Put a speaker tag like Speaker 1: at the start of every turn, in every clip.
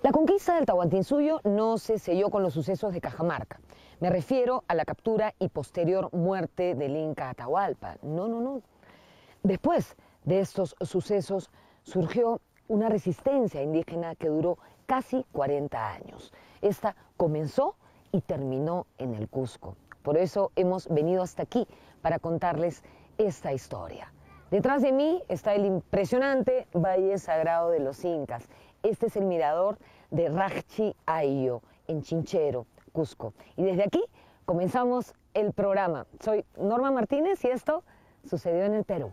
Speaker 1: La conquista del Tahuantinsuyo no se selló con los sucesos de Cajamarca. Me refiero a la captura y posterior muerte del Inca Atahualpa. No. Después de estos sucesos surgió una resistencia indígena que duró casi 40 años. Esta comenzó y terminó en el Cusco. Por eso hemos venido hasta aquí para contarles esta historia. Detrás de mí está el impresionante Valle Sagrado de los Incas. Este es el mirador de Rajchi Ayo, en Chinchero, Cusco. Y desde aquí comenzamos el programa. Soy Norma Martínez y esto sucedió en el Perú.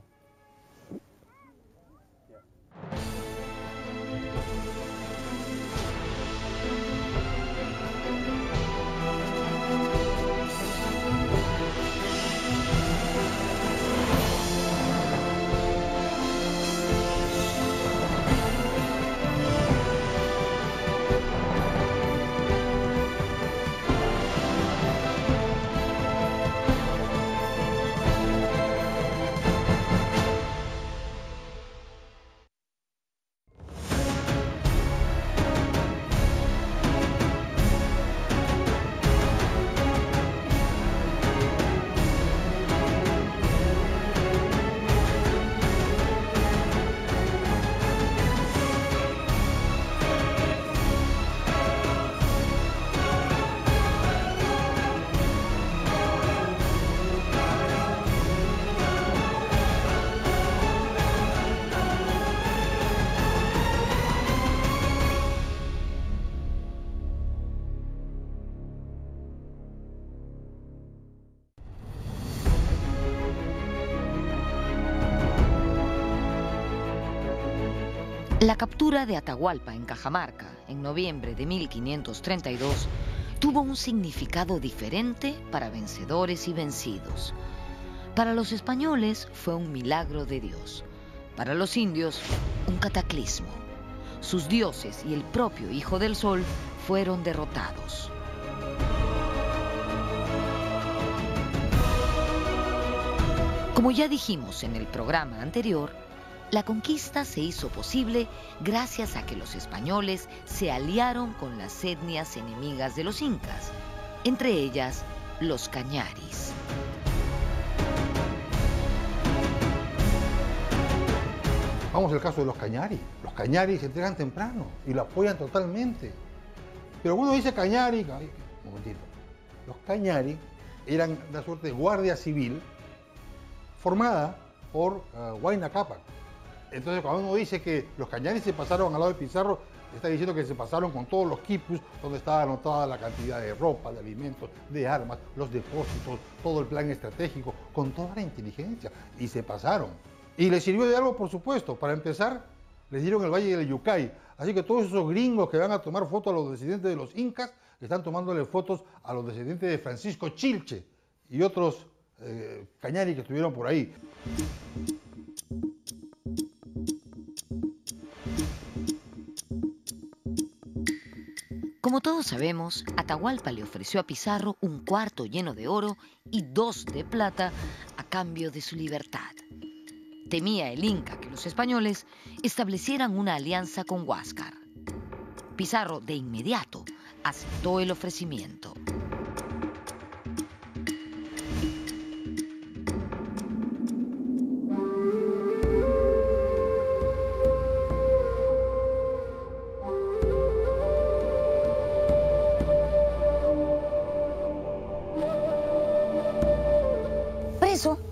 Speaker 2: La captura de Atahualpa en Cajamarca en noviembre de 1532 tuvo un significado diferente para vencedores y vencidos. Para los españoles fue un milagro de Dios, para los indios un cataclismo. Sus dioses y el propio Hijo del Sol fueron derrotados. Como ya dijimos en el programa anterior, la conquista se hizo posible gracias a que los españoles se aliaron con las etnias enemigas de los incas, entre ellas los cañaris.
Speaker 3: Vamos al caso de los cañaris. Los cañaris se entregan temprano y lo apoyan totalmente. Pero uno dice cañari, un momentito. Los cañaris eran una suerte de guardia civil formada por Huayna Cápac. Entonces, cuando uno dice que los cañaris se pasaron al lado de Pizarro, está diciendo que se pasaron con todos los quipus, donde estaba anotada la cantidad de ropa, de alimentos, de armas, los depósitos, todo el plan estratégico, con toda la inteligencia, y se pasaron. Y les sirvió de algo, por supuesto. Para empezar, les dieron el Valle del Yucay. Así que todos esos gringos que van a tomar fotos a los descendientes de los incas, están tomándole fotos a los descendientes de Francisco Chilche y otros cañaris que estuvieron por ahí.
Speaker 2: Como todos sabemos, Atahualpa le ofreció a Pizarro un cuarto lleno de oro y 2 de plata a cambio de su libertad. Temía el Inca que los españoles establecieran una alianza con Huáscar. Pizarro de inmediato aceptó el ofrecimiento.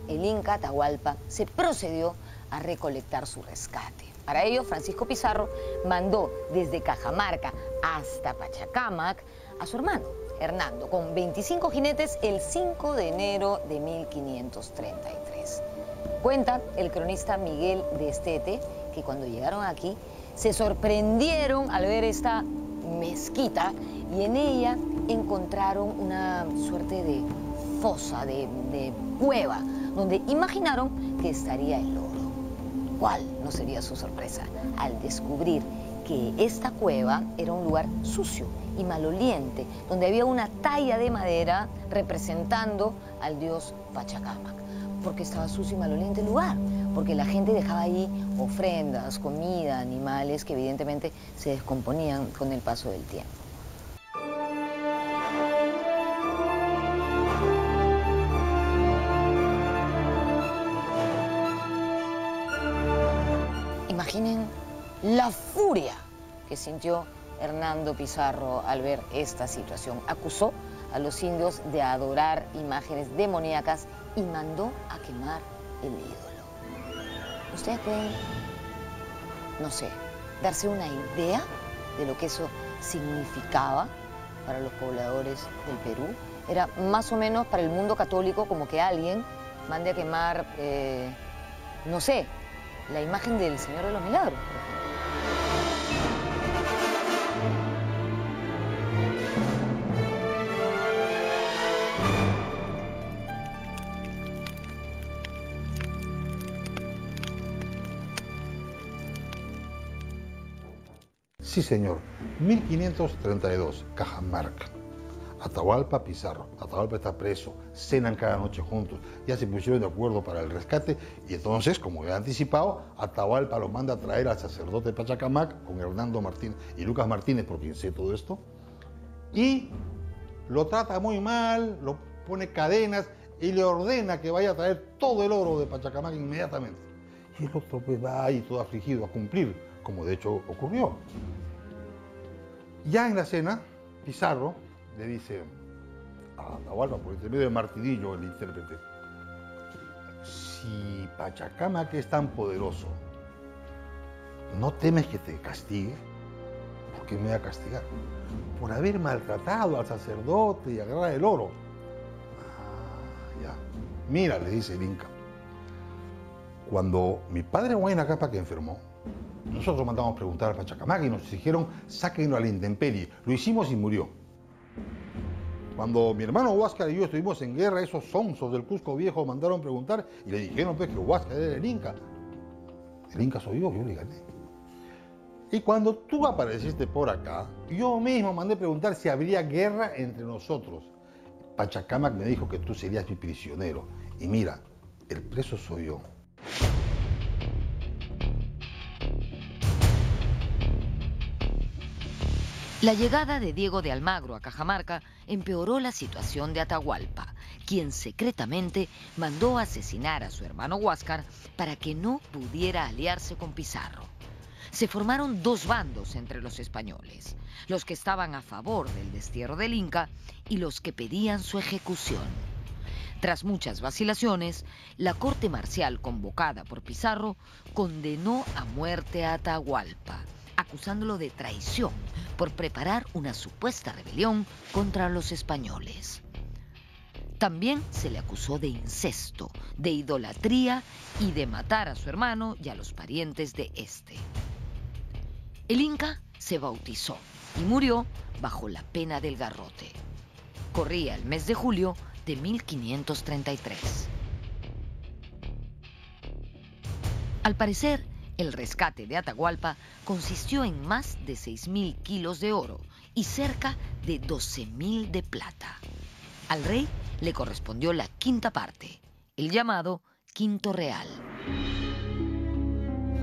Speaker 1: El Inca Atahualpa se procedió a recolectar su rescate. Para ello, Francisco Pizarro mandó desde Cajamarca hasta Pachacámac a su hermano, Hernando, con 25 jinetes el 5 de enero de 1533. Cuenta el cronista Miguel de Estete que cuando llegaron aquí se sorprendieron al ver esta mezquita y en ella encontraron una suerte de fosa, de cueva, donde imaginaron que estaría el oro. ¿Cuál no sería su sorpresa al descubrir que esta cueva era un lugar sucio y maloliente, donde había una talla de madera representando al dios Pachacámac? Porque estaba sucio y maloliente el lugar, porque la gente dejaba allí ofrendas, comida, animales que evidentemente se descomponían con el paso del tiempo. Imaginen la furia que sintió Hernando Pizarro al ver esta situación. Acusó a los indios de adorar imágenes demoníacas y mandó a quemar el ídolo. ¿Ustedes pueden, no sé, darse una idea de lo que eso significaba para los pobladores del Perú? Era más o menos para el mundo católico como que alguien mande a quemar, no sé, la imagen del Señor de los Milagros, por ejemplo.
Speaker 3: Sí, señor. 1532, Cajamarca. Atahualpa, Pizarro. Atahualpa está preso, cenan cada noche juntos, ya se pusieron de acuerdo para el rescate y entonces, como he anticipado, Atahualpa lo manda a traer al sacerdote Pachacamac con Hernando Martínez y Lucas Martínez, por quien sé todo esto, y lo trata muy mal, lo pone cadenas y le ordena que vaya a traer todo el oro de Pachacamac inmediatamente. Y el otro pues va ahí todo afligido a cumplir, como de hecho ocurrió. Ya en la cena, Pizarro le dice a Atahualpa, por intermedio de Martidillo, el intérprete, si Pachacamac es tan poderoso, ¿no temes que te castigue? ¿Por qué me voy a castigar? Por haber maltratado al sacerdote y agarrar el oro. Ah, ya. Mira, le dice el Inca, cuando mi padre Huayna Cápac enfermó, nosotros mandamos preguntar a Pachacamac y nos dijeron, sáquenlo a la intemperie. Lo hicimos y murió. Cuando mi hermano Huáscar y yo estuvimos en guerra, esos sonsos del Cusco Viejo mandaron preguntar y le dijeron pues que Huáscar era el Inca. El Inca soy yo le gané. Y cuando tú apareciste por acá, yo mismo mandé preguntar si habría guerra entre nosotros. Pachacamac me dijo que tú serías mi prisionero. Y mira, el preso soy yo.
Speaker 2: La llegada de Diego de Almagro a Cajamarca empeoró la situación de Atahualpa, quien secretamente mandó asesinar a su hermano Huáscar para que no pudiera aliarse con Pizarro. Se formaron dos bandos entre los españoles, los que estaban a favor del destierro del Inca y los que pedían su ejecución. Tras muchas vacilaciones, la corte marcial convocada por Pizarro condenó a muerte a Atahualpa, acusándolo de traición por preparar una supuesta rebelión contra los españoles. También se le acusó de incesto, de idolatría y de matar a su hermano y a los parientes de este. El Inca se bautizó y murió bajo la pena del garrote. Corría el mes de julio de 1533. Al parecer, el rescate de Atahualpa consistió en más de 6.000 kilos de oro y cerca de 12.000 de plata. Al rey le correspondió la quinta parte, el llamado quinto real.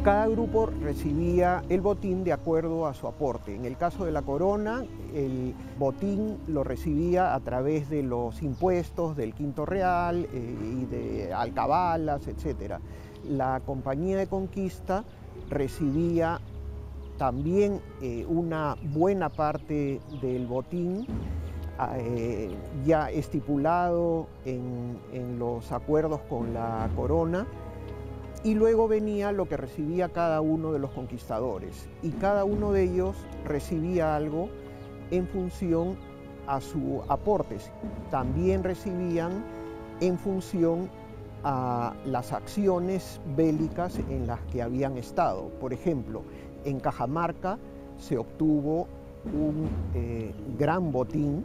Speaker 4: Cada grupo recibía el botín de acuerdo a su aporte. En el caso de la corona, el botín lo recibía a través de los impuestos del quinto real y de alcabalas, etc. La compañía de conquista recibía también una buena parte del botín ya estipulado en los acuerdos con la corona, y luego venía lo que recibía cada uno de los conquistadores, y cada uno de ellos recibía algo en función a sus aportes. También recibían en función a las acciones bélicas en las que habían estado. Por ejemplo, en Cajamarca se obtuvo un gran botín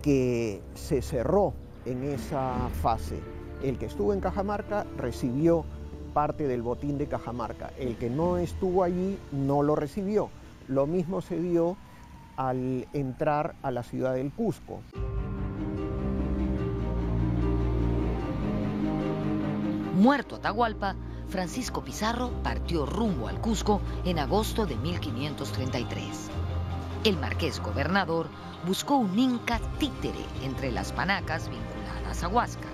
Speaker 4: que se cerró en esa fase. El que estuvo en Cajamarca recibió parte del botín de Cajamarca. El que no estuvo allí no lo recibió. Lo mismo se dio al entrar a la ciudad del Cusco.
Speaker 2: Muerto Atahualpa, Francisco Pizarro partió rumbo al Cusco en agosto de 1533. El marqués gobernador buscó un inca títere entre las panacas vinculadas a Huáscar.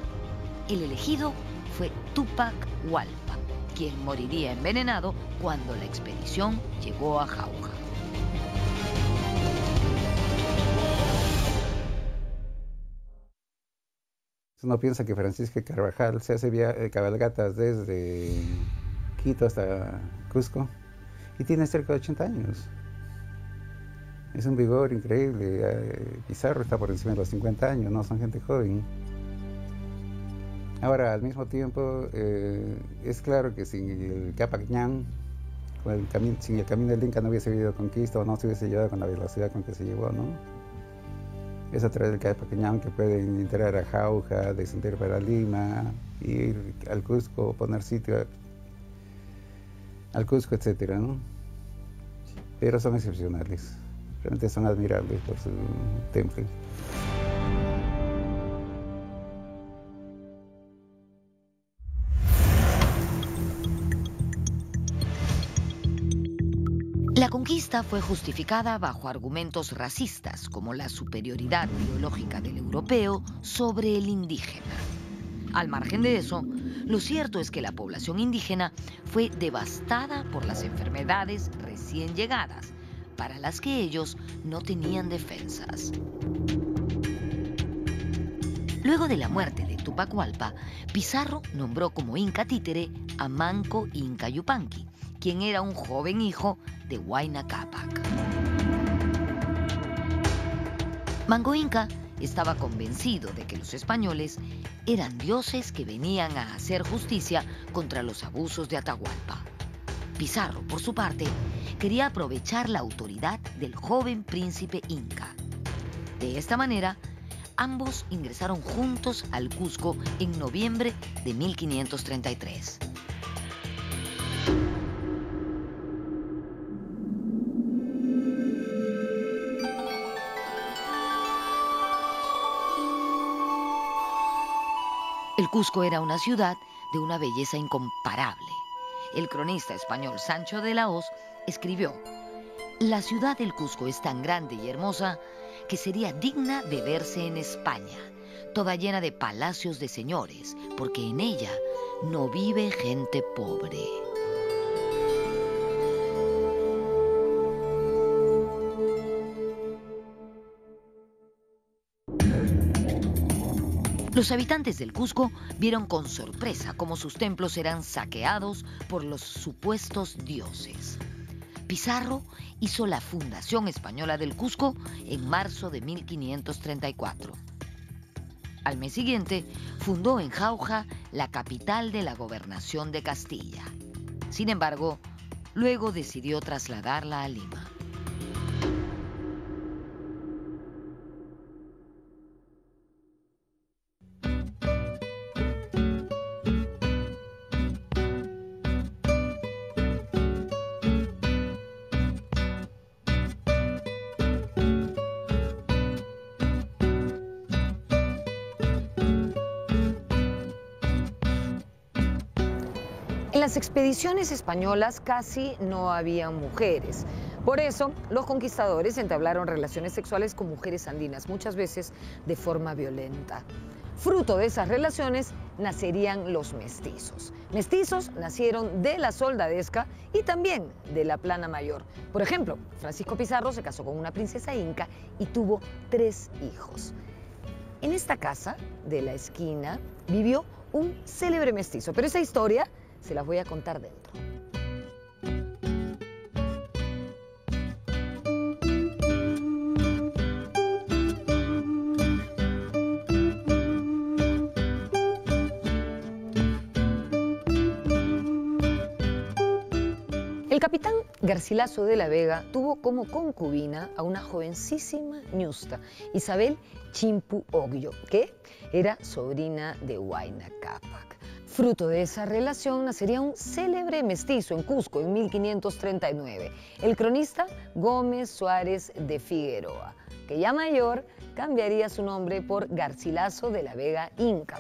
Speaker 2: El elegido fue Túpac Hualpa, quien moriría envenenado cuando la expedición llegó a Jauja.
Speaker 5: Uno piensa que Francisco Carvajal se hace cabalgatas desde Quito hasta Cusco y tiene cerca de 80 años. Es un vigor increíble. Pizarro está por encima de los 50 años, no son gente joven. Ahora, al mismo tiempo, es claro que sin el Capac Ñan, sin el camino del Inca no hubiese habido conquista o no se hubiese llevado con la velocidad con que se llevó, ¿no? Es a través del Capac Ñan que pueden entrar a Jauja, descender para Lima, ir al Cusco, poner sitio al Cusco, etcétera, ¿no? Pero son excepcionales, realmente son admirables por su temple.
Speaker 2: La conquista fue justificada bajo argumentos racistas, como la superioridad biológica del europeo sobre el indígena. Al margen de eso, lo cierto es que la población indígena fue devastada por las enfermedades recién llegadas, para las que ellos no tenían defensas. Luego de la muerte de Túpac Hualpa, Pizarro nombró como inca títere a Manco Inca Yupanqui, quien era un joven hijo de Huayna Cápac. Manco Inca estaba convencido de que los españoles eran dioses que venían a hacer justicia contra los abusos de Atahualpa. Pizarro, por su parte, quería aprovechar la autoridad del joven príncipe inca. De esta manera, ambos ingresaron juntos al Cusco en noviembre de 1533. El Cusco era una ciudad de una belleza incomparable. El cronista español Sancho de la Hoz escribió: «La ciudad del Cusco es tan grande y hermosa que sería digna de verse en España, toda llena de palacios de señores, porque en ella no vive gente pobre». Los habitantes del Cusco vieron con sorpresa cómo sus templos eran saqueados por los supuestos dioses. Pizarro hizo la fundación española del Cusco en marzo de 1534. Al mes siguiente, fundó en Jauja la capital de la gobernación de Castilla. Sin embargo, luego decidió trasladarla a Lima.
Speaker 1: En las expediciones españolas casi no había mujeres. Por eso, los conquistadores entablaron relaciones sexuales con mujeres andinas, muchas veces de forma violenta. Fruto de esas relaciones nacerían los mestizos. Mestizos nacieron de la soldadesca y también de la plana mayor. Por ejemplo, Francisco Pizarro se casó con una princesa inca y tuvo 3 hijos. En esta casa de la esquina vivió un célebre mestizo, pero esa historia se las voy a contar dentro. El capitán Garcilaso de la Vega tuvo como concubina a una jovencísima ñusta, Isabel Chimpu Ogllo, que era sobrina de Huayna Cápac. Fruto de esa relación nacería un célebre mestizo en Cusco en 1539, el cronista Gómez Suárez de Figueroa, que ya mayor cambiaría su nombre por Garcilaso de la Vega Inca.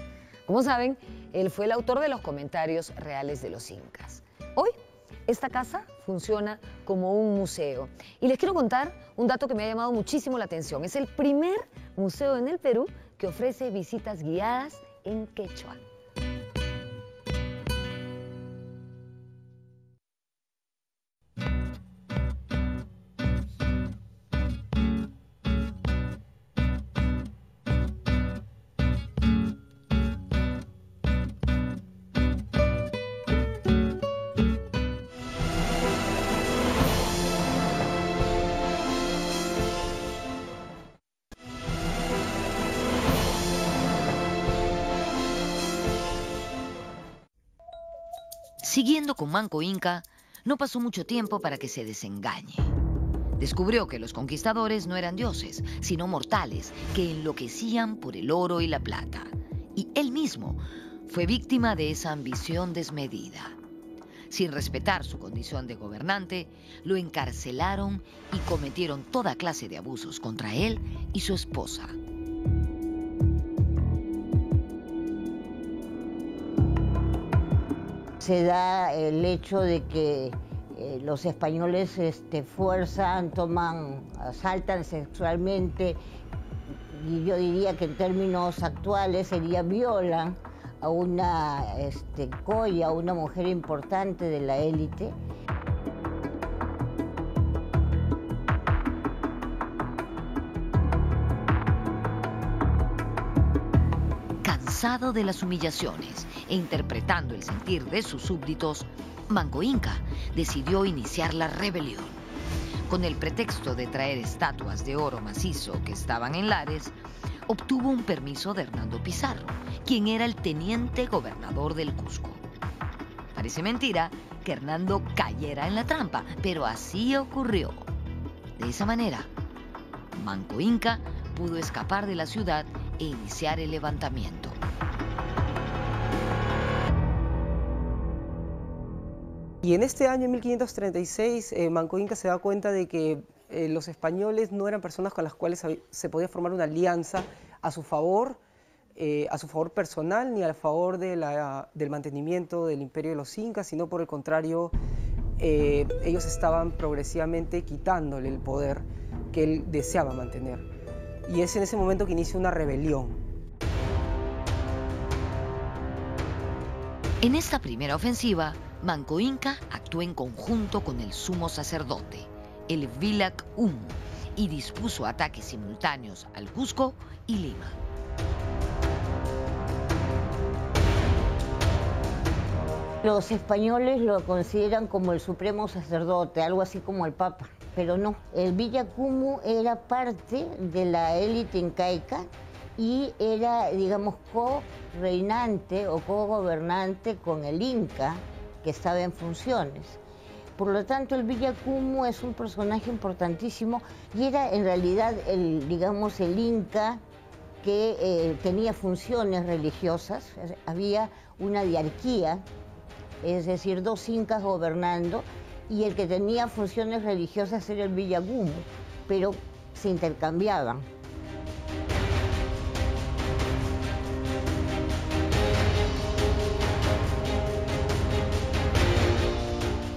Speaker 1: Como saben, él fue el autor de los comentarios reales de los incas. Hoy, esta casa funciona como un museo. Y les quiero contar un dato que me ha llamado muchísimo la atención. Es el primer museo en el Perú que ofrece visitas guiadas en quechua.
Speaker 2: Siguiendo con Manco Inca, no pasó mucho tiempo para que se desengañe. Descubrió que los conquistadores no eran dioses, sino mortales que enloquecían por el oro y la plata. Y él mismo fue víctima de esa ambición desmedida. Sin respetar su condición de gobernante, lo encarcelaron y cometieron toda clase de abusos contra él y su esposa.
Speaker 6: Se da el hecho de que los españoles fuerzan, asaltan sexualmente, y yo diría que en términos actuales sería violan a una coya, a una mujer importante de la élite.
Speaker 2: Cansado de las humillaciones e interpretando el sentir de sus súbditos, Manco Inca decidió iniciar la rebelión. Con el pretexto de traer estatuas de oro macizo que estaban en Lares, obtuvo un permiso de Hernando Pizarro, quien era el teniente gobernador del Cusco. Parece mentira que Hernando cayera en la trampa, pero así ocurrió. De esa manera, Manco Inca pudo escapar de la ciudad e iniciar el levantamiento.
Speaker 7: Y en este año, en 1536, Manco Inca se da cuenta de que los españoles no eran personas con las cuales se podía formar una alianza a su favor personal, ni a favor del mantenimiento del imperio de los incas, sino por el contrario, ellos estaban progresivamente quitándole el poder que él deseaba mantener. Y es en ese momento que inicia una rebelión.
Speaker 2: En esta primera ofensiva, Manco Inca actuó en conjunto con el sumo sacerdote, el Vilac Humu, y dispuso ataques simultáneos al Cusco y Lima.
Speaker 6: Los españoles lo consideran como el supremo sacerdote, algo así como el Papa, pero no. El Vilac Humu era parte de la élite incaica y era, digamos, co-reinante o co-gobernante con el Inca, que estaba en funciones. Por lo tanto, el Vilac Humu es un personaje importantísimo y era en realidad el Inca que tenía funciones religiosas. Había una diarquía, es decir, dos incas gobernando, y el que tenía funciones religiosas era el Vilac Humu, pero se intercambiaban.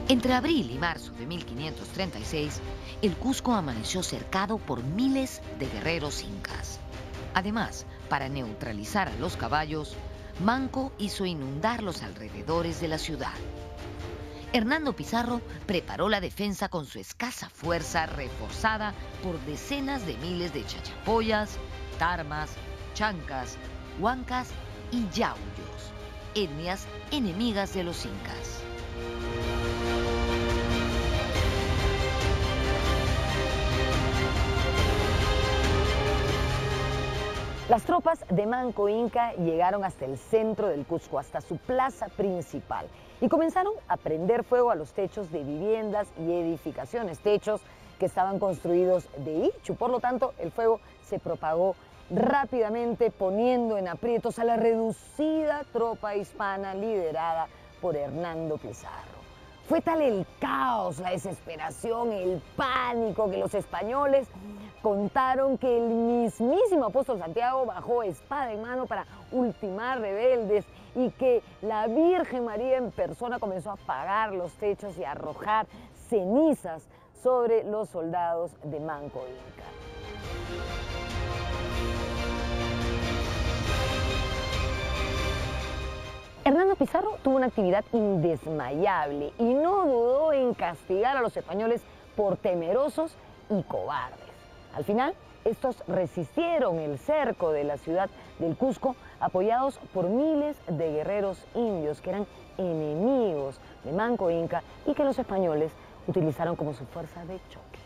Speaker 2: Entre abril y marzo de 1536, el Cusco amaneció cercado por miles de guerreros incas. Además, para neutralizar a los caballos, Manco hizo inundar los alrededores de la ciudad. Hernando Pizarro preparó la defensa con su escasa fuerza reforzada por decenas de miles de chachapoyas, tarmas, chancas, huancas y yauyos, etnias enemigas de los incas.
Speaker 1: Las tropas de Manco Inca llegaron hasta el centro del Cusco, hasta su plaza principal, y comenzaron a prender fuego a los techos de viviendas y edificaciones, techos que estaban construidos de ichu. Por lo tanto, el fuego se propagó rápidamente, poniendo en aprietos a la reducida tropa hispana liderada por Hernando Pizarro. Fue tal el caos, la desesperación, el pánico, que los españoles contaron que el mismísimo apóstol Santiago bajó espada en mano para ultimar rebeldes y que la Virgen María en persona comenzó a apagar los techos y a arrojar cenizas sobre los soldados de Manco Inca. Hernando Pizarro tuvo una actividad indesmayable y no dudó en castigar a los españoles por temerosos y cobardes. Al final, estos resistieron el cerco de la ciudad del Cusco, apoyados por miles de guerreros indios que eran enemigos de Manco Inca y que los españoles utilizaron como su fuerza de choque.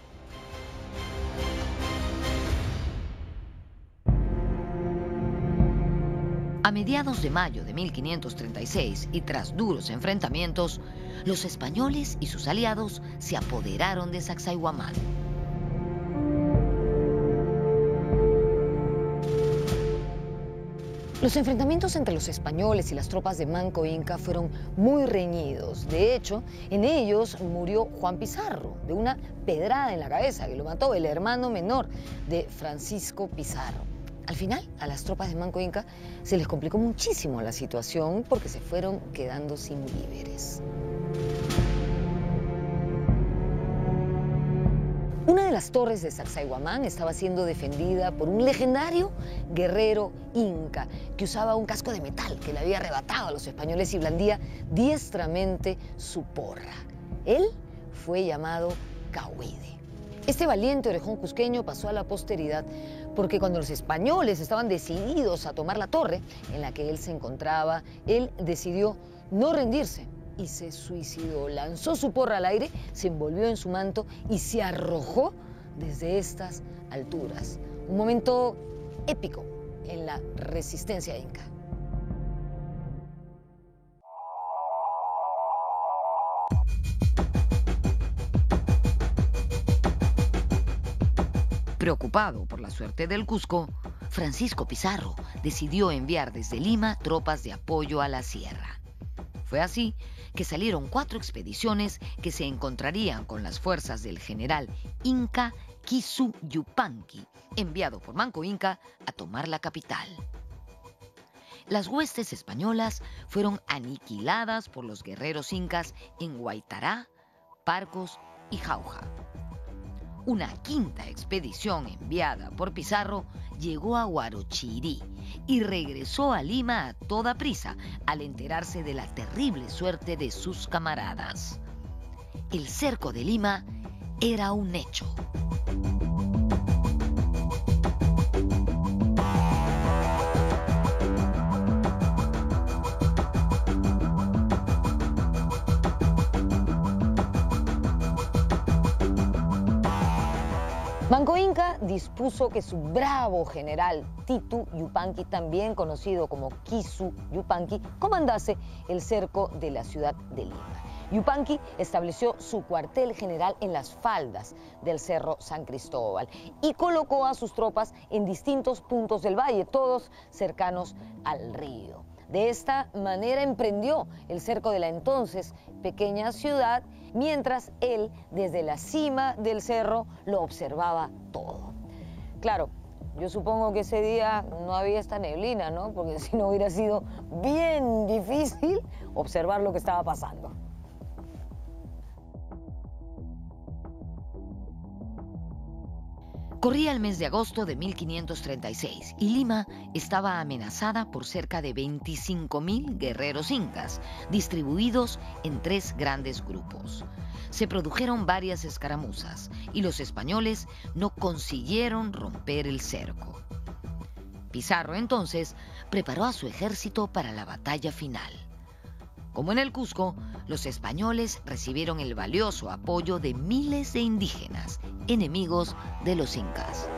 Speaker 2: A mediados de mayo de 1536 y tras duros enfrentamientos, los españoles y sus aliados se apoderaron de Sacsayhuamán.
Speaker 1: Los enfrentamientos entre los españoles y las tropas de Manco Inca fueron muy reñidos. De hecho, en ellos murió Juan Pizarro, de una pedrada en la cabeza, que lo mató el hermano menor de Francisco Pizarro. Al final, a las tropas de Manco Inca se les complicó muchísimo la situación porque se fueron quedando sin víveres. Una de las torres de Sacsayhuamán estaba siendo defendida por un legendario guerrero inca que usaba un casco de metal que le había arrebatado a los españoles y blandía diestramente su porra. Él fue llamado Cahuide. Este valiente orejón cusqueño pasó a la posteridad porque cuando los españoles estaban decididos a tomar la torre en la que él se encontraba, él decidió no rendirse y se suicidó. Lanzó su porra al aire, se envolvió en su manto y se arrojó desde estas alturas. Un momento épico en la resistencia inca.
Speaker 2: Preocupado por la suerte del Cusco, Francisco Pizarro decidió enviar desde Lima tropas de apoyo a la sierra. Fue así que salieron 4 expediciones que se encontrarían con las fuerzas del general inca Kisu Yupanqui, enviado por Manco Inca a tomar la capital. Las huestes españolas fueron aniquiladas por los guerreros incas en Huaytará, Parcos y Jauja. Una 5ª expedición enviada por Pizarro llegó a Huarochirí y regresó a Lima a toda prisa al enterarse de la terrible suerte de sus camaradas. El cerco de Lima era un hecho.
Speaker 1: Manco Inca dispuso que su bravo general Titu Yupanqui, también conocido como Kisu Yupanqui, comandase el cerco de la ciudad de Lima. Yupanqui estableció su cuartel general en las faldas del Cerro San Cristóbal y colocó a sus tropas en distintos puntos del valle, todos cercanos al río. De esta manera emprendió el cerco de la entonces pequeña ciudad, mientras él, desde la cima del cerro, lo observaba todo. Claro, yo supongo que ese día no había esta neblina, ¿no? Porque si no hubiera sido bien difícil observar lo que estaba pasando.
Speaker 2: Corría el mes de agosto de 1536 y Lima estaba amenazada por cerca de 25.000 guerreros incas, distribuidos en 3 grandes grupos. Se produjeron varias escaramuzas y los españoles no consiguieron romper el cerco. Pizarro entonces preparó a su ejército para la batalla final. Como en el Cusco, los españoles recibieron el valioso apoyo de miles de indígenas, enemigos de los incas.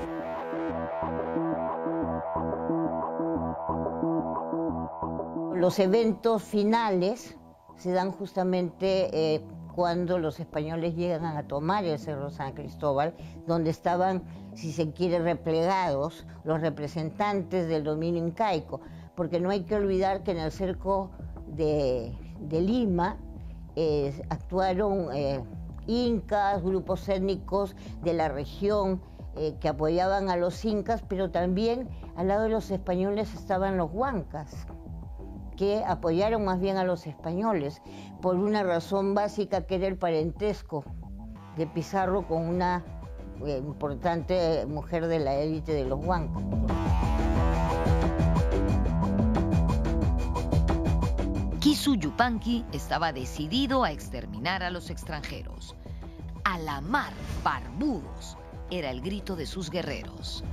Speaker 6: Los eventos finales se dan justamente cuando los españoles llegan a tomar el Cerro San Cristóbal, donde estaban, si se quiere, replegados los representantes del dominio incaico, porque no hay que olvidar que en el cerco de Lima actuaron incas, grupos étnicos de la región que apoyaban a los incas, pero también al lado de los españoles estaban los huancas, que apoyaron más bien a los españoles, por una razón básica que era el parentesco de Pizarro con una importante mujer de la élite de los huancas.
Speaker 2: Kisu Yupanqui estaba decidido a exterminar a los extranjeros. "A la mar, barbudos", era el grito de sus guerreros.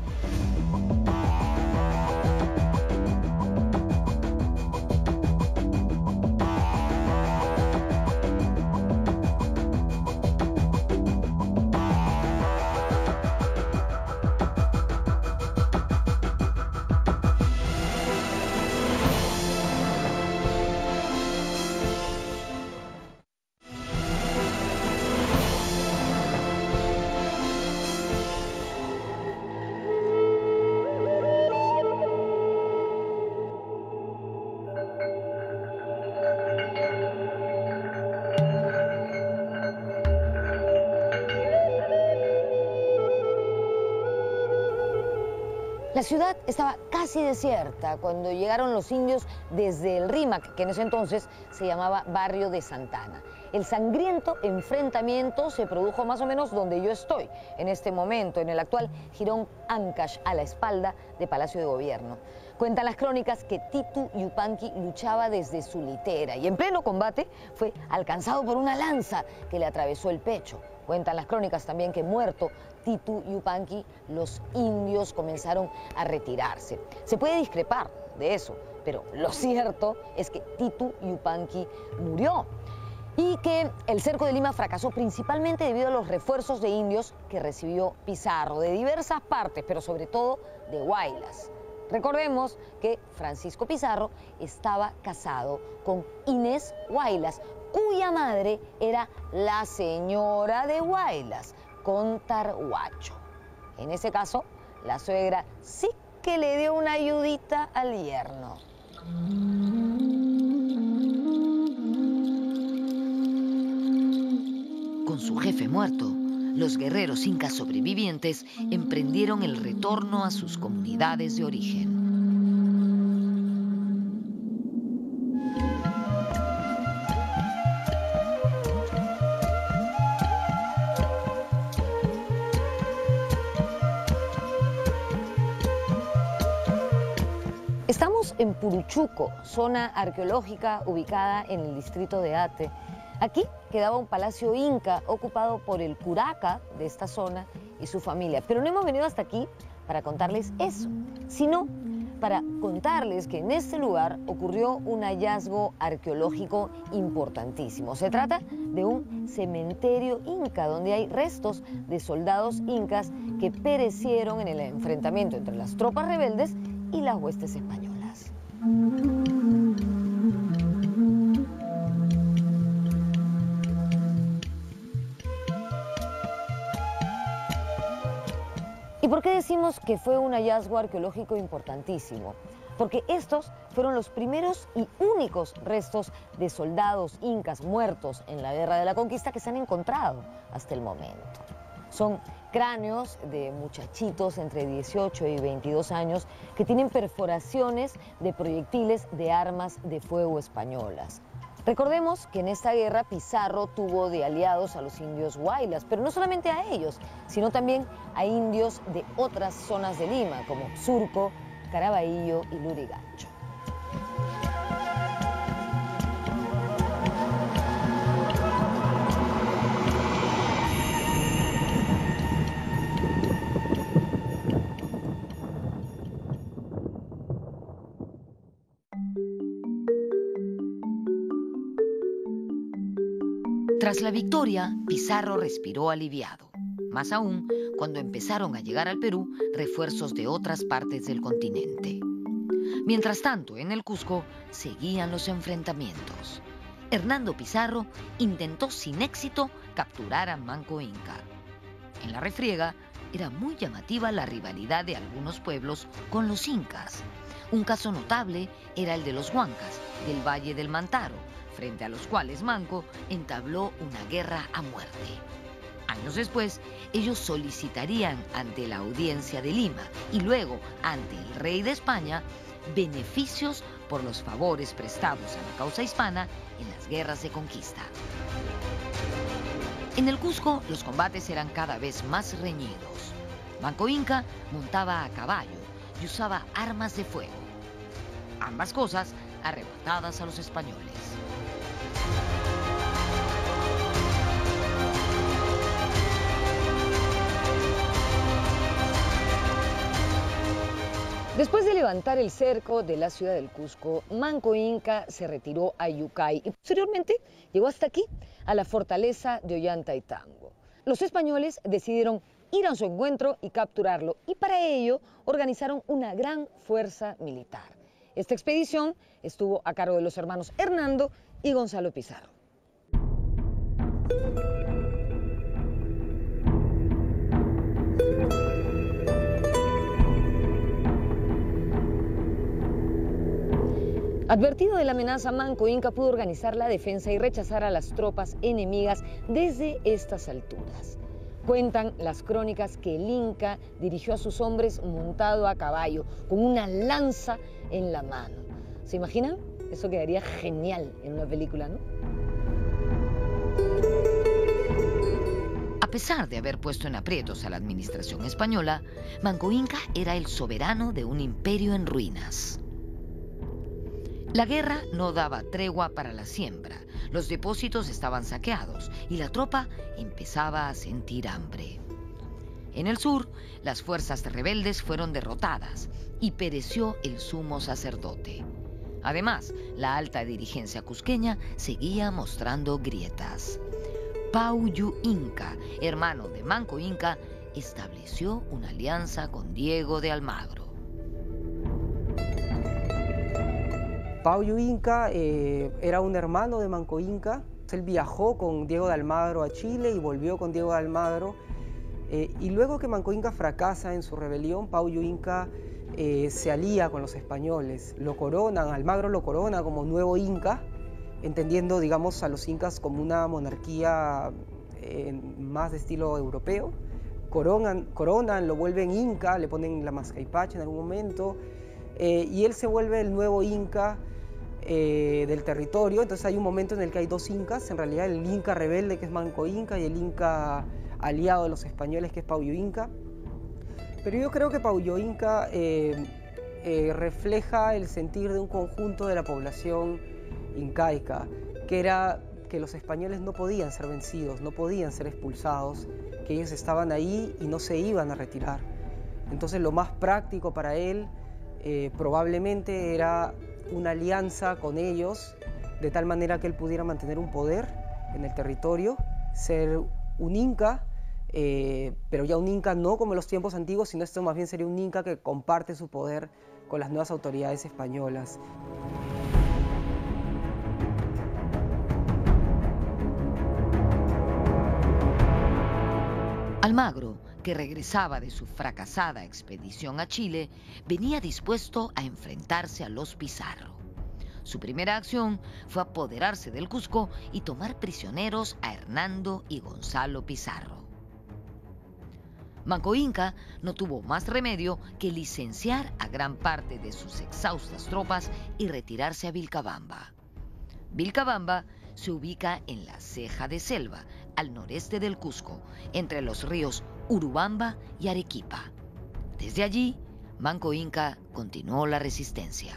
Speaker 1: La ciudad estaba casi desierta cuando llegaron los indios desde el Rímac, que en ese entonces se llamaba Barrio de Santana. El sangriento enfrentamiento se produjo más o menos donde yo estoy, en este momento, en el actual Jirón Ancash, a la espalda de Palacio de Gobierno. Cuentan las crónicas que Titu Yupanqui luchaba desde su litera y en pleno combate fue alcanzado por una lanza que le atravesó el pecho. Cuentan las crónicas también que muerto Titu Yupanqui, los indios comenzaron a retirarse. Se puede discrepar de eso, pero lo cierto es que Titu Yupanqui murió y que el cerco de Lima fracasó principalmente debido a los refuerzos de indios que recibió Pizarro de diversas partes, pero sobre todo de Huaylas. Recordemos que Francisco Pizarro estaba casado con Inés Huaylas, cuya madre era la señora de Huaylas, Contarhuacho. En ese caso, la suegra sí que le dio una ayudita al yerno.
Speaker 2: Con su jefe muerto, los guerreros incas sobrevivientes emprendieron el retorno a sus comunidades de origen.
Speaker 1: Estamos en Puruchuco, zona arqueológica ubicada en el distrito de Ate. Aquí quedaba un palacio inca ocupado por el curaca de esta zona y su familia. Pero no hemos venido hasta aquí para contarles eso, sino para contarles que en este lugar ocurrió un hallazgo arqueológico importantísimo. Se trata de un cementerio inca donde hay restos de soldados incas que perecieron en el enfrentamiento entre las tropas rebeldes y las huestes españolas. ¿Y por qué decimos que fue un hallazgo arqueológico importantísimo? Porque estos fueron los primeros y únicos restos de soldados incas muertos en la Guerra de la Conquista que se han encontrado hasta el momento. Son cráneos de muchachitos entre 18 y 22 años que tienen perforaciones de proyectiles de armas de fuego españolas. Recordemos que en esta guerra Pizarro tuvo de aliados a los indios Huaylas, pero no solamente a ellos, sino también a indios de otras zonas de Lima, como Surco, Caraballo y Lurigancho.
Speaker 2: Tras la victoria, Pizarro respiró aliviado, más aún cuando empezaron a llegar al Perú refuerzos de otras partes del continente. Mientras tanto, en el Cusco seguían los enfrentamientos. Hernando Pizarro intentó sin éxito capturar a Manco Inca. En la refriega era muy llamativa la rivalidad de algunos pueblos con los incas. Un caso notable era el de los huancas, del Valle del Mantaro, frente a los cuales Manco entabló una guerra a muerte. Años después, ellos solicitarían ante la Audiencia de Lima y luego ante el rey de España beneficios por los favores prestados a la causa hispana en las guerras de conquista. En el Cusco, los combates eran cada vez más reñidos. Manco Inca montaba a caballo y usaba armas de fuego. Ambas cosas arrebatadas a los españoles.
Speaker 1: Después de levantar el cerco de la ciudad del Cusco, Manco Inca se retiró a Yucay y posteriormente llegó hasta aquí, a la fortaleza de Ollantaytambo. Los españoles decidieron ir a su encuentro y capturarlo, y para ello organizaron una gran fuerza militar. Esta expedición estuvo a cargo de los hermanos Hernando y Gonzalo Pizarro. Advertido de la amenaza, Manco Inca pudo organizar la defensa y rechazar a las tropas enemigas desde estas alturas. Cuentan las crónicas que el Inca dirigió a sus hombres montado a caballo, con una lanza en la mano. ¿Se imaginan? Eso quedaría genial en una película, ¿no?
Speaker 2: A pesar de haber puesto en aprietos a la administración española, Manco Inca era el soberano de un imperio en ruinas. La guerra no daba tregua para la siembra, los depósitos estaban saqueados y la tropa empezaba a sentir hambre. En el sur, las fuerzas rebeldes fueron derrotadas y pereció el sumo sacerdote. Además, la alta dirigencia cusqueña seguía mostrando grietas. Pauyu Inca, hermano de Manco Inca, estableció una alianza con Diego de Almagro.
Speaker 7: Pauyu Inca era un hermano de Manco Inca. Él viajó con Diego de Almagro a Chile y volvió con Diego de Almagro. Y luego que Manco Inca fracasa en su rebelión, Pauyu Inca se alía con los españoles. Lo coronan, Almagro lo corona como nuevo Inca, entendiendo, digamos, a los incas como una monarquía más de estilo europeo. Coronan, lo vuelven Inca, le ponen la Mascaipacha en algún momento, y él se vuelve el nuevo Inca del territorio. Entonces hay un momento en el que hay dos Incas, en realidad el Inca rebelde, que es Manco Inca, y el Inca aliado de los españoles, que es Pauyu Inca. Pero yo creo que Pauyu Inca refleja el sentir de un conjunto de la población incaica, que era que los españoles no podían ser vencidos, no podían ser expulsados, que ellos estaban ahí y no se iban a retirar. Entonces lo más práctico para él probablemente era una alianza con ellos, de tal manera que él pudiera mantener un poder en el territorio, ser un Inca, pero ya un Inca no como en los tiempos antiguos, sino esto más bien sería un Inca que comparte su poder con las nuevas autoridades españolas.
Speaker 2: Almagro, que regresaba de su fracasada expedición a Chile, venía dispuesto a enfrentarse a los Pizarro. Su primera acción fue apoderarse del Cusco y tomar prisioneros a Hernando y Gonzalo Pizarro. Manco Inca no tuvo más remedio que licenciar a gran parte de sus exhaustas tropas y retirarse a Vilcabamba. Vilcabamba se ubica en la ceja de selva, al noreste del Cusco, entre los ríos Urubamba y Arequipa. Desde allí, Manco Inca continuó la resistencia.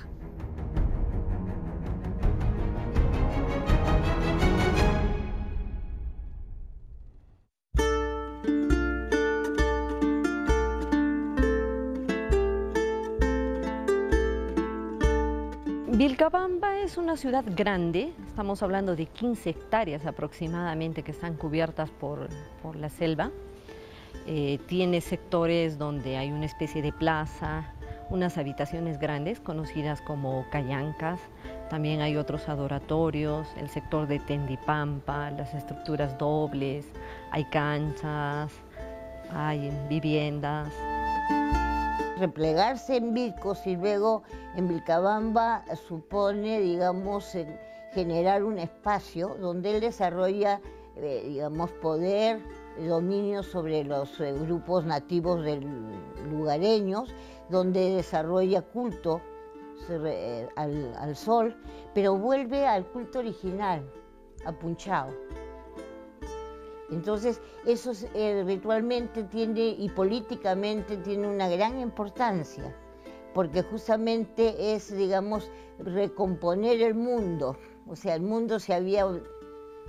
Speaker 8: Vilcabamba es una ciudad grande, estamos hablando de 15 hectáreas aproximadamente que están cubiertas por la selva. Tiene sectores donde hay una especie de plaza, unas habitaciones grandes conocidas como callancas, también hay otros adoratorios, el sector de Tendipampa, las estructuras dobles, hay canchas, hay viviendas.
Speaker 6: Replegarse en Vilcos y luego en Vilcabamba supone, digamos, generar un espacio donde él desarrolla, digamos, poder, dominio sobre los grupos nativos lugareños, donde desarrolla culto al sol, pero vuelve al culto original, a Punchao. Entonces, eso ritualmente tiene y políticamente tiene una gran importancia, porque justamente es, digamos, recomponer el mundo. O sea, el mundo se había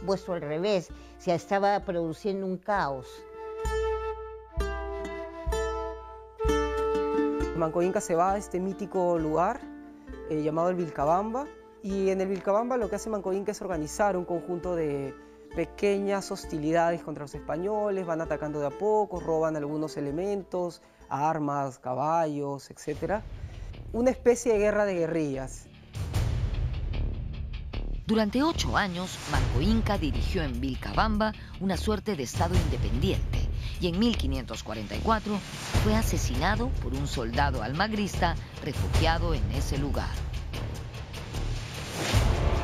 Speaker 6: puesto al revés, se estaba produciendo un caos.
Speaker 7: Manco Inca se va a este mítico lugar llamado el Vilcabamba, y en el Vilcabamba lo que hace Manco Inca es organizar un conjunto de pequeñas hostilidades contra los españoles, van atacando de a poco, roban algunos elementos, armas, caballos, etc. Una especie de guerra de guerrillas.
Speaker 2: Durante 8 años, Manco Inca dirigió en Vilcabamba una suerte de estado independiente y en 1544 fue asesinado por un soldado almagrista refugiado en ese lugar.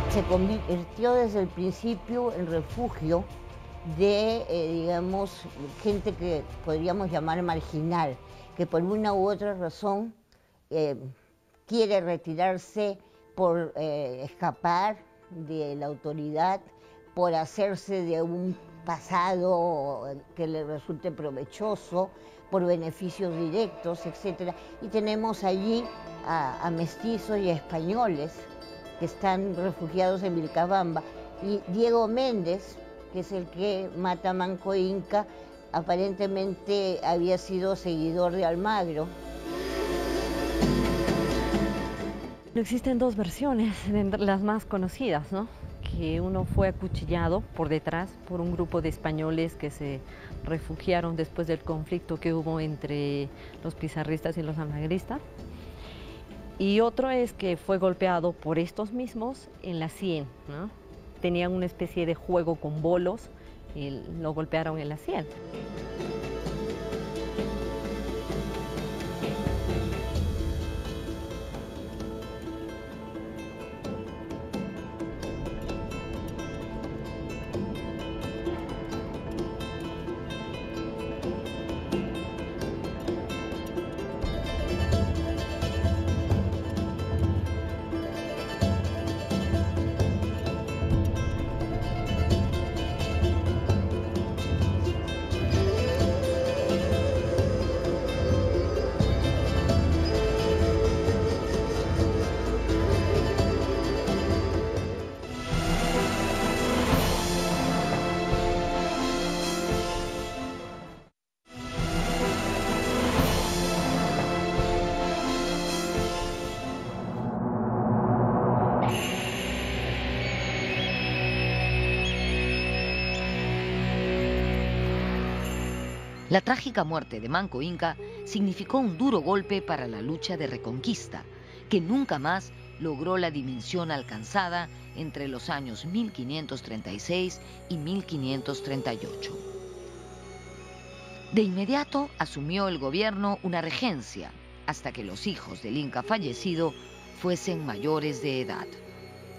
Speaker 6: Se convirtió desde el principio en refugio de, digamos, gente que podríamos llamar marginal, que por una u otra razón quiere retirarse por escapar de la autoridad, por hacerse de un pasado que le resulte provechoso, por beneficios directos, etc. Y tenemos allí a mestizos y a españoles que están refugiados en Vilcabamba. Y Diego Méndez, que es el que mata a Manco Inca, aparentemente había sido seguidor de Almagro.
Speaker 8: Existen dos versiones, las más conocidas, ¿no? Que uno fue acuchillado por detrás por un grupo de españoles que se refugiaron después del conflicto que hubo entre los pizarristas y los almagristas. Y otro es que fue golpeado por estos mismos en la sien, ¿no? Tenían una especie de juego con bolos y lo golpearon en la sien.
Speaker 2: La trágica muerte de Manco Inca significó un duro golpe para la lucha de reconquista, que nunca más logró la dimensión alcanzada entre los años 1536 y 1538. De inmediato asumió el gobierno una regencia, hasta que los hijos del Inca fallecido fuesen mayores de edad.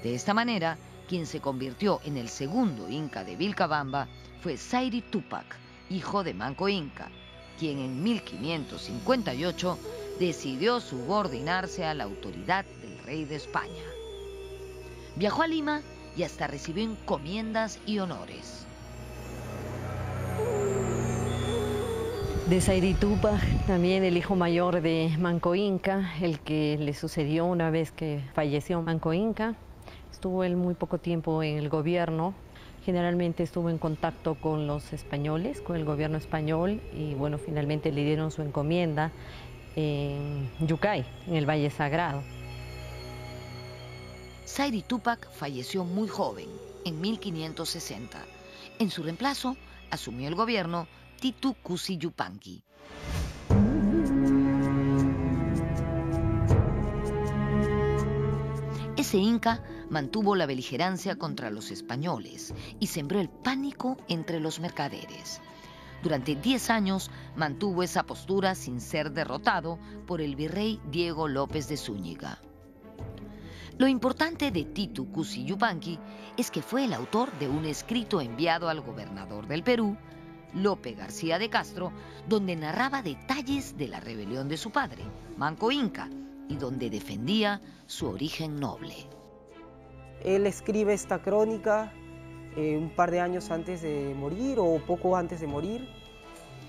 Speaker 2: De esta manera, quien se convirtió en el segundo Inca de Vilcabamba fue Sayri Tupac, hijo de Manco Inca, quien en 1558 decidió subordinarse a la autoridad del rey de España. Viajó a Lima y hasta recibió encomiendas y honores.
Speaker 8: De Sayri Tupac, también el hijo mayor de Manco Inca, el que le sucedió una vez que falleció Manco Inca. Estuvo él muy poco tiempo en el gobierno. Generalmente estuvo en contacto con los españoles, con el gobierno español, y bueno, finalmente le dieron su encomienda en Yucay, en el Valle Sagrado.
Speaker 2: Sayri Tupac falleció muy joven, en 1560. En su reemplazo, asumió el gobierno Titu Cusi Yupanqui. Ese inca mantuvo la beligerancia contra los españoles y sembró el pánico entre los mercaderes. Durante 10 años mantuvo esa postura sin ser derrotado por el virrey Diego López de Zúñiga. Lo importante de Titu Cusi Yupanqui es que fue el autor de un escrito enviado al gobernador del Perú, Lope García de Castro, donde narraba detalles de la rebelión de su padre, Manco Inca, y donde defendía su origen noble.
Speaker 7: Él escribe esta crónica un par de años antes de morir o poco antes de morir,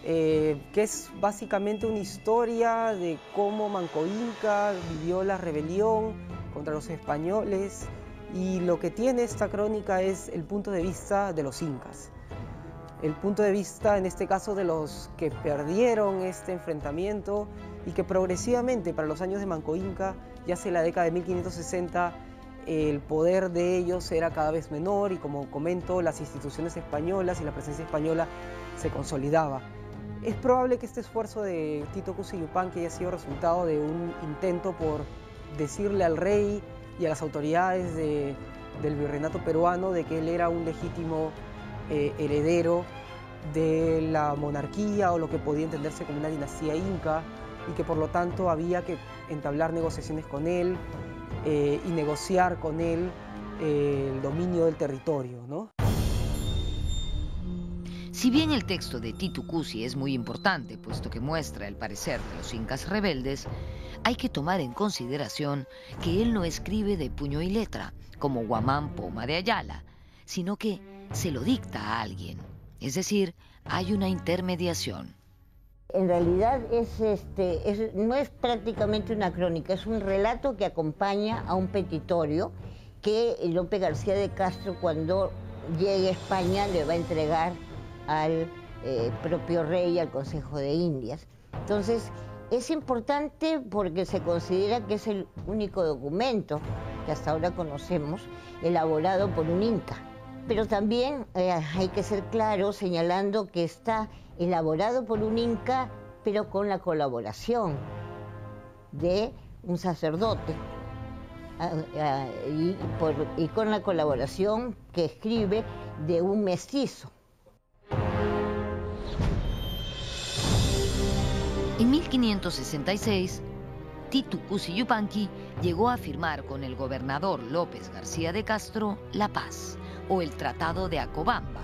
Speaker 7: que es básicamente una historia de cómo Manco Inca vivió la rebelión contra los españoles, y lo que tiene esta crónica es el punto de vista de los incas. El punto de vista, en este caso, de los que perdieron este enfrentamiento y que progresivamente, para los años de Manco Inca, ya hacia la década de 1560, el poder de ellos era cada vez menor y, como comento, las instituciones españolas y la presencia española se consolidaba. Es probable que este esfuerzo de Tito Cusi Yupanqui haya sido resultado de un intento por decirle al rey y a las autoridades del virreinato peruano de que él era un legítimo heredero de la monarquía o lo que podía entenderse como una dinastía inca, y que por lo tanto había que entablar negociaciones con él y negociar con él el dominio del territorio, ¿no?
Speaker 2: Si bien el texto de Titu Cusi es muy importante, puesto que muestra el parecer de los incas rebeldes, hay que tomar en consideración que él no escribe de puño y letra, como Guamán Poma de Ayala, sino que se lo dicta a alguien. Es decir, hay una intermediación.
Speaker 6: En realidad no es prácticamente una crónica, es un relato que acompaña a un petitorio que Lope García de Castro, cuando llegue a España, le va a entregar al propio rey, al Consejo de Indias. Entonces, es importante porque se considera que es el único documento que hasta ahora conocemos elaborado por un inca. Pero también hay que ser claro señalando que está elaborado por un inca, pero con la colaboración de un sacerdote y con la colaboración que escribe de un mestizo.
Speaker 2: En 1566, Titu Cusi Yupanqui llegó a firmar con el gobernador López García de Castro la paz, o el Tratado de Acobamba,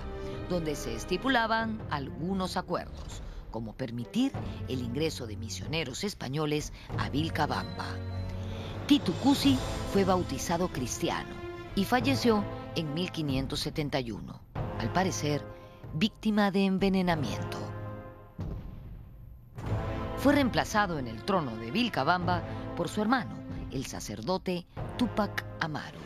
Speaker 2: donde se estipulaban algunos acuerdos, como permitir el ingreso de misioneros españoles a Vilcabamba. Titu Cusi fue bautizado cristiano y falleció en 1571, al parecer víctima de envenenamiento. Fue reemplazado en el trono de Vilcabamba por su hermano, el sacerdote Túpac Amaru.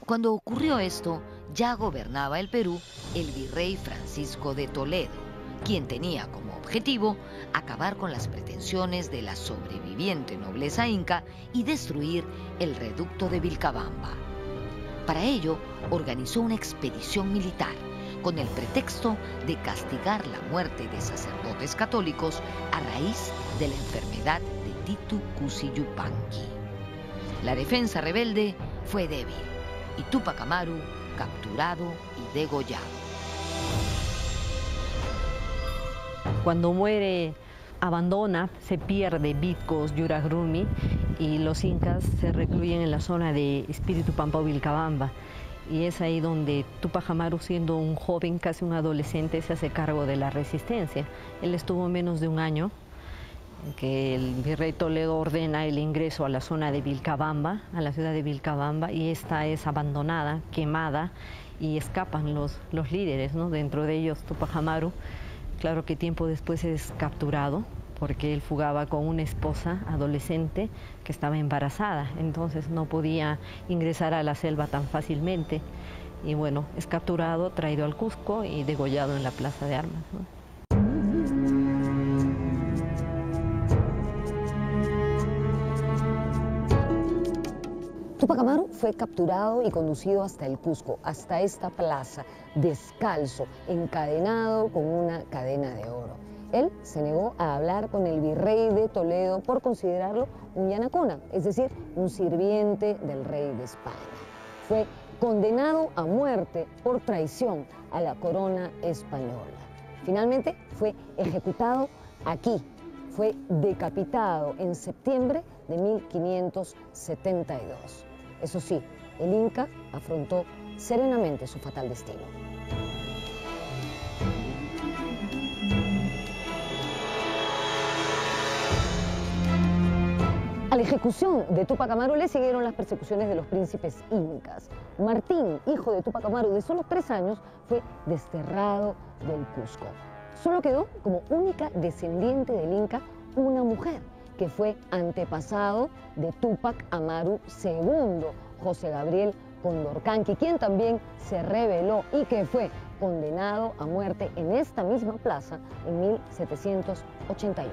Speaker 2: Cuando ocurrió esto, ya gobernaba el Perú el virrey Francisco de Toledo, quien tenía como objetivo acabar con las pretensiones de la sobreviviente nobleza inca y destruir el reducto de Vilcabamba. Para ello, organizó una expedición militar con el pretexto de castigar la muerte de sacerdotes católicos a raíz de la enfermedad de Titu Cusi Yupanqui. La defensa rebelde fue débil y Túpac Amaru capturado y degollado.
Speaker 8: Cuando muere, abandona, se pierde Vicos, Yuragrumi, y los incas se recluyen en la zona de Espíritu Pampa o Vilcabamba. Y es ahí donde Túpac Amaru, siendo un joven, casi un adolescente, se hace cargo de la resistencia. Él estuvo menos de un año, que el virrey Toledo ordena el ingreso a la zona de Vilcabamba, a la ciudad de Vilcabamba, y esta es abandonada, quemada, y escapan los líderes, ¿no? Dentro de ellos Túpac Amaru. Claro que tiempo después es capturado, porque él fugaba con una esposa adolescente que estaba embarazada, entonces no podía ingresar a la selva tan fácilmente. Y bueno, es capturado, traído al Cusco y degollado en la Plaza de Armas, ¿no?
Speaker 1: Túpac Amaru fue capturado y conducido hasta el Cusco, hasta esta plaza, descalzo, encadenado con una cadena de oro. Él se negó a hablar con el virrey de Toledo por considerarlo un yanacona, es decir, un sirviente del rey de España. Fue condenado a muerte por traición a la corona española. Finalmente fue ejecutado aquí. Fue decapitado en septiembre de 1572. Eso sí, el Inca afrontó serenamente su fatal destino. ejecución de Túpac Amaru le siguieron las persecuciones de los príncipes incas. Martín, hijo de Túpac Amaru de solo 3 años, fue desterrado del Cusco. Solo quedó como única descendiente del Inca una mujer, que fue antepasado de Túpac Amaru II, José Gabriel Condorcanqui, quien también se rebeló y que fue condenado a muerte en esta misma plaza en 1781.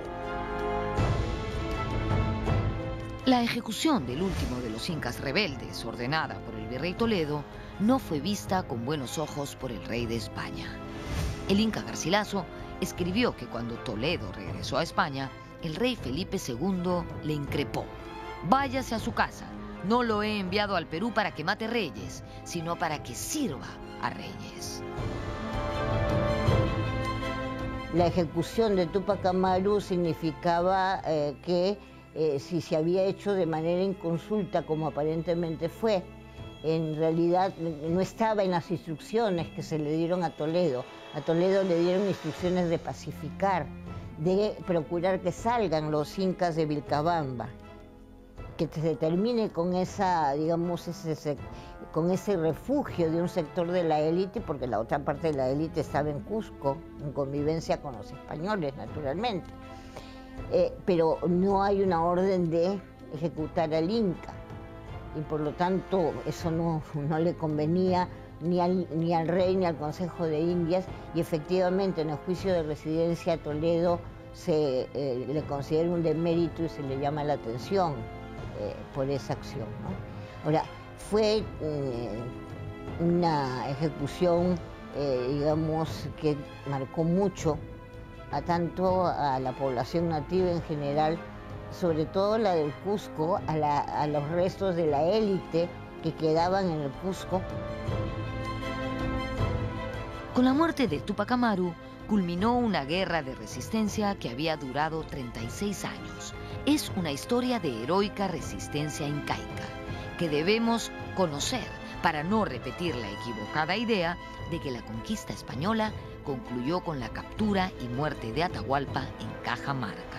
Speaker 2: La ejecución del último de los incas rebeldes, ordenada por el virrey Toledo, no fue vista con buenos ojos por el rey de España. El inca Garcilaso escribió que cuando Toledo regresó a España, el rey Felipe II le increpó: váyase a su casa, no lo he enviado al Perú para que mate reyes, sino para que sirva a reyes.
Speaker 6: La ejecución de Túpac Amaru significaba que si se había hecho de manera inconsulta, como aparentemente fue, en realidad no estaba en las instrucciones que se le dieron a Toledo. A Toledo le dieron instrucciones de pacificar, de procurar que salgan los incas de Vilcabamba, que se termine con esa, digamos, con ese refugio de un sector de la élite, porque la otra parte de la élite estaba en Cusco, en convivencia con los españoles, naturalmente. Pero no hay una orden de ejecutar al Inca, y por lo tanto eso no le convenía ni al rey ni al Consejo de Indias, y efectivamente en el juicio de residencia a Toledo le considera un demérito y se le llama la atención por esa acción, ¿no? Ahora, fue una ejecución, digamos, que marcó mucho tanto a la población nativa en general, sobre todo la del Cusco, a los restos de la élite que quedaban en el Cusco.
Speaker 2: Con la muerte de Túpac Amaru, culminó una guerra de resistencia que había durado 36 años. Es una historia de heroica resistencia incaica que debemos conocer para no repetir la equivocada idea de que la conquista española concluyó con la captura y muerte de Atahualpa en Cajamarca.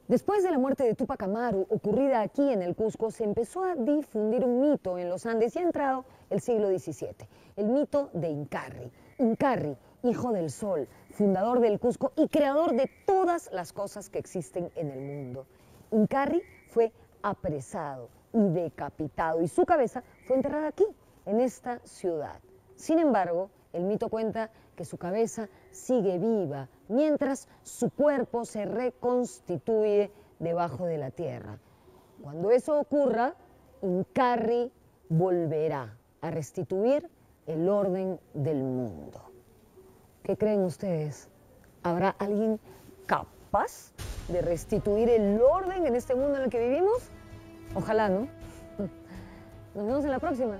Speaker 1: Después de la muerte de Túpac Amaru, ocurrida aquí en el Cusco, se empezó a difundir un mito en los Andes y ha entrado el siglo XVII, el mito de Incarri. Incarri, hijo del sol, fundador del Cusco y creador de todas las cosas que existen en el mundo. Incarri fue apresado y decapitado y su cabeza fue enterrada aquí, en esta ciudad. Sin embargo, el mito cuenta que su cabeza sigue viva, mientras su cuerpo se reconstituye debajo de la tierra. Cuando eso ocurra, Incarri volverá a restituir el orden del mundo. ¿Qué creen ustedes? ¿Habrá alguien capaz de restituir el orden en este mundo en el que vivimos? Ojalá, ¿no? Nos vemos en la próxima.